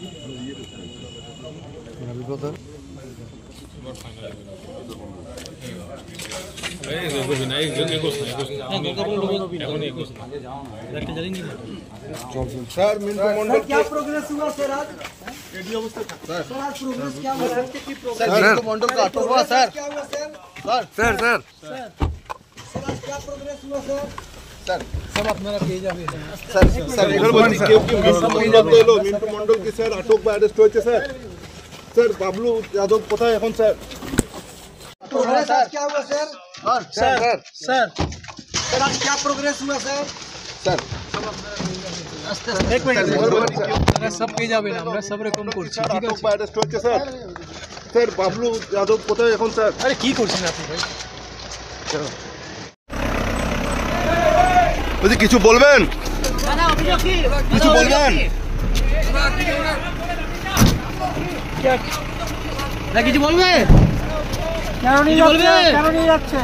Sir Mintu मंडल क्या progress हुआ sir आज? सर प्रोग्रेस क्या हुआ? सर मिंटू मंडल का अटक हुआ सर। क्या हुआ सर? सर सर सर आज क्या प्रोग्रेस हुआ सर? सर सब अपना पेज आवे सर सर মিন্টু মন্ডল কি স্যার আটক বা অ্যারেস্ট হয়েছে স্যার। স্যার বাবলু যাদব কোথায় এখন স্যার? प्रोग्रेस आज क्या हुआ सर? सर सर सर आज क्या प्रोग्रेस हुआ सर? सर एक मिनट सब পেয়ে যাবেন আমরা সব রকম করছি ঠিক আটক আছে বা অ্যারেস্ট হয়েছে স্যার। স্যার বাবলু যাদব কোথায় এখন স্যার? আরে কি করছেন আপনি ভাই বলছি কিছু বলবেন? কিছু বলবেন? না কিছু বলবে কেন নিয়ে যাচ্ছে?